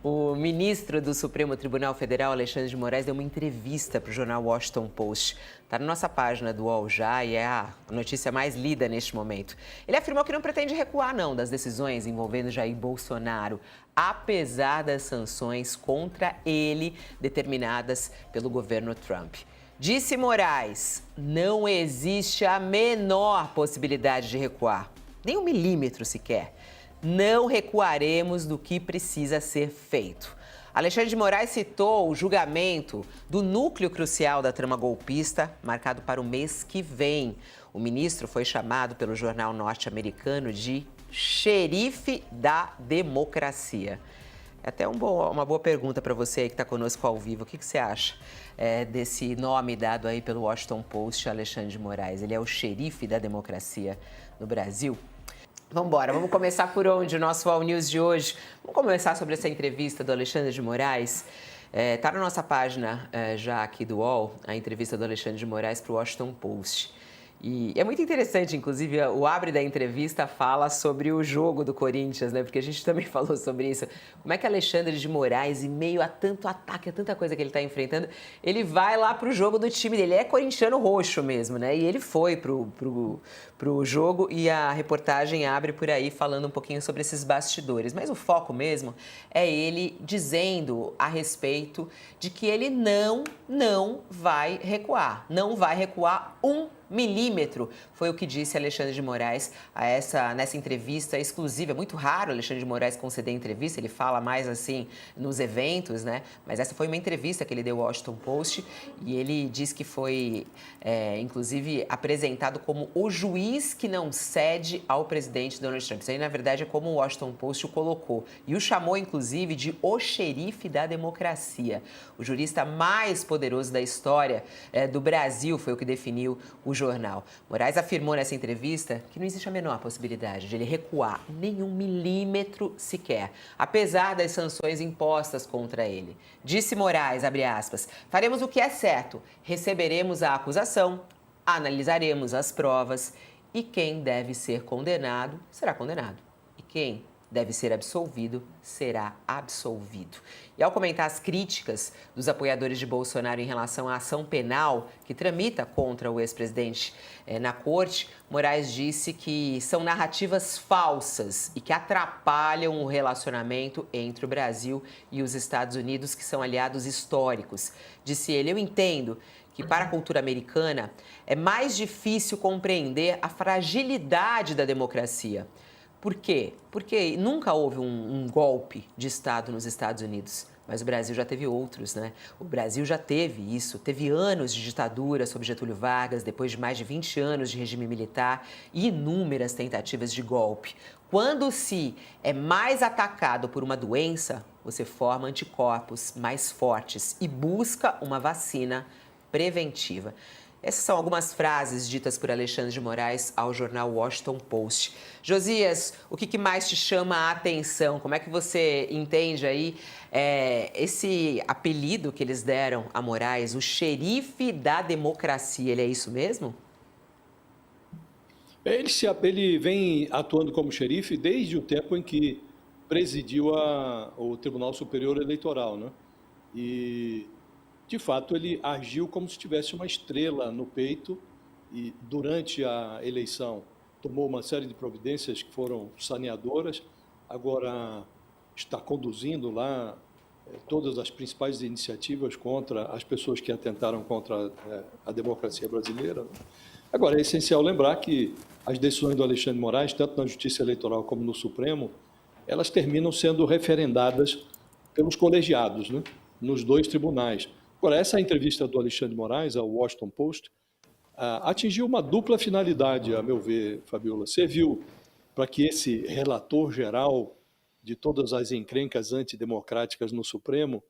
O ministro do Supremo Tribunal Federal, Alexandre de Moraes, deu uma entrevista para o jornal Washington Post. Está na nossa página do UOL já e é a notícia mais lida neste momento. Ele afirmou que não pretende recuar, não, das decisões envolvendo Jair Bolsonaro, apesar das sanções contra ele determinadas pelo governo Trump. Disse Moraes, não existe a menor possibilidade de recuar, nem 1 milímetro sequer. Não recuaremos do que precisa ser feito. Alexandre de Moraes citou o julgamento do núcleo crucial da trama golpista, marcado para o mês que vem. O ministro foi chamado pelo jornal norte-americano de xerife da democracia. É até uma boa pergunta para você aí que está conosco ao vivo. O que você acha desse nome dado aí pelo Washington Post, Alexandre de Moraes? Ele é o xerife da democracia no Brasil? Vamos embora, vamos começar por onde? O nosso All News de hoje. Vamos começar sobre essa entrevista do Alexandre de Moraes. Está na nossa página já aqui do UOL, a entrevista do Alexandre de Moraes para o Washington Post. E é muito interessante, inclusive, o abre da entrevista fala sobre o jogo do Corinthians, né? Porque a gente também falou sobre isso. Como é que Alexandre de Moraes, em meio a tanto ataque, a tanta coisa que ele está enfrentando, ele vai lá pro jogo do time dele. Ele é corintiano roxo mesmo, né? E ele foi pro jogo e a reportagem abre por aí falando um pouquinho sobre esses bastidores. Mas o foco mesmo é ele dizendo a respeito de que ele não vai recuar. Não vai recuar 1 milímetro, foi o que disse Alexandre de Moraes nessa entrevista exclusiva. É muito raro Alexandre de Moraes conceder entrevista, ele fala mais assim nos eventos, né? Mas essa foi uma entrevista que ele deu ao Washington Post e ele diz que foi, inclusive, apresentado como o juiz que não cede ao presidente Donald Trump. Isso aí, na verdade, é como o Washington Post o colocou. E o chamou, inclusive, de o xerife da democracia. O jurista mais poderoso da história do Brasil, foi o que definiu o jornal. Moraes afirmou nessa entrevista que não existe a menor possibilidade de ele recuar nem 1 milímetro sequer, apesar das sanções impostas contra ele. Disse Moraes, abre aspas, faremos o que é certo, receberemos a acusação, analisaremos as provas e quem deve ser condenado, será condenado. E quem deve ser absolvido, será absolvido. E ao comentar as críticas dos apoiadores de Bolsonaro em relação à ação penal que tramita contra o ex-presidente na corte, Moraes disse que são narrativas falsas e que atrapalham o relacionamento entre o Brasil e os Estados Unidos, que são aliados históricos. Disse ele, eu entendo que para a cultura americana é mais difícil compreender a fragilidade da democracia. Por quê? Porque nunca houve um golpe de Estado nos Estados Unidos, mas o Brasil já teve outros, né? O Brasil já teve isso, teve anos de ditadura sob Getúlio Vargas, depois de mais de 20 anos de regime militar e inúmeras tentativas de golpe. Quando se é mais atacado por uma doença, você forma anticorpos mais fortes e busca uma vacina preventiva. Essas são algumas frases ditas por Alexandre de Moraes ao jornal Washington Post. Josias, o que mais te chama a atenção? Como é que você entende aí esse apelido que eles deram a Moraes, o xerife da democracia? Ele é isso mesmo? Ele vem atuando como xerife desde o tempo em que presidiu o Tribunal Superior Eleitoral, né? E de fato, ele agiu como se tivesse uma estrela no peito e, durante a eleição, tomou uma série de providências que foram saneadoras. Agora está conduzindo lá todas as principais iniciativas contra as pessoas que atentaram contra a democracia brasileira. Agora, é essencial lembrar que as decisões do Alexandre de Moraes, tanto na Justiça Eleitoral como no Supremo, elas terminam sendo referendadas pelos colegiados, né, nos dois tribunais. Agora, essa entrevista do Alexandre de Moraes ao Washington Post atingiu uma dupla finalidade, a meu ver, Fabiola. Serviu para que esse relator geral de todas as encrencas antidemocráticas no Supremo,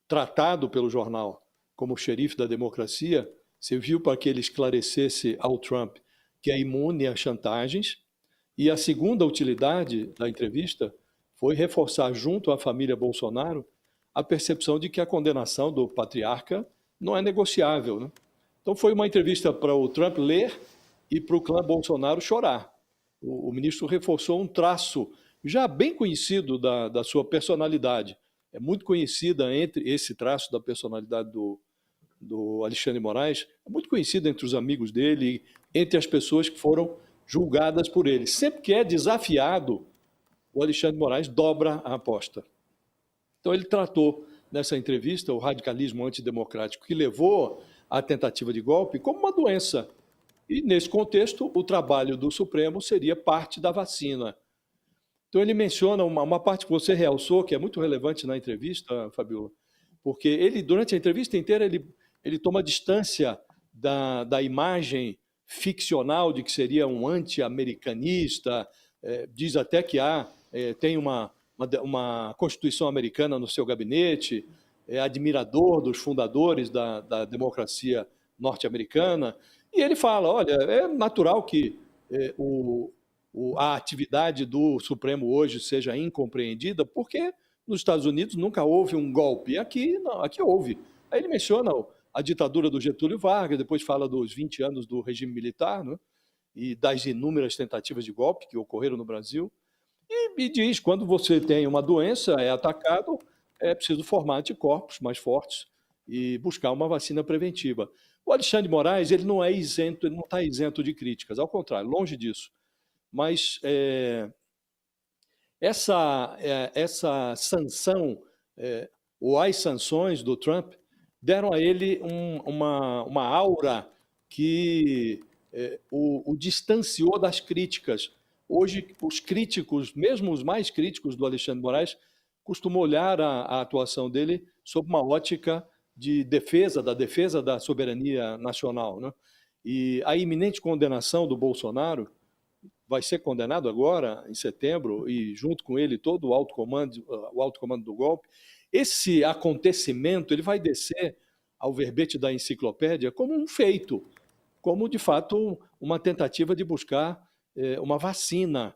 tratado pelo jornal como xerife da democracia, serviu para que ele esclarecesse ao Trump que é imune a chantagens. E a segunda utilidade da entrevista foi reforçar junto à família Bolsonaro a percepção de que a condenação do patriarca não é negociável, né? Então foi uma entrevista para o Trump ler e para o clã Bolsonaro chorar. O ministro reforçou um traço já bem conhecido da sua personalidade. é muito conhecida entre esse traço da personalidade do Alexandre de Moraes, é muito conhecida entre os amigos dele, entre as pessoas que foram julgadas por ele. Sempre que é desafiado, o Alexandre de Moraes dobra a aposta. Então, ele tratou nessa entrevista o radicalismo antidemocrático que levou à tentativa de golpe como uma doença. E, nesse contexto, o trabalho do Supremo seria parte da vacina. Então, ele menciona uma parte que você realçou, que é muito relevante na entrevista, Fabiola, porque ele, durante a entrevista inteira, ele toma distância da imagem ficcional de que seria um anti-americanista, diz até que tem uma Constituição americana no seu gabinete, é admirador dos fundadores da democracia norte-americana, e ele fala, olha, é natural que a atividade do Supremo hoje seja incompreendida, porque nos Estados Unidos nunca houve um golpe, aqui não, aqui houve. Aí ele menciona a ditadura do Getúlio Vargas, depois fala dos 20 anos do regime militar, né, e das inúmeras tentativas de golpe que ocorreram no Brasil, e diz, quando você tem uma doença, é atacado, é preciso formar anticorpos mais fortes e buscar uma vacina preventiva. O Alexandre de Moraes, ele não é isento, ele não está isento de críticas, ao contrário, longe disso. Mas essa sanção, ou as sanções do Trump, deram a ele uma aura que o distanciou das críticas. Hoje, os críticos, mesmo os mais críticos do Alexandre de Moraes, costumam olhar a atuação dele sob uma ótica de defesa da soberania nacional, né? E a iminente condenação do Bolsonaro vai ser condenado agora, em setembro, e junto com ele todo o alto comando do golpe. Esse acontecimento ele vai descer ao verbete da enciclopédia como um feito, como, de fato, uma tentativa de buscar uma vacina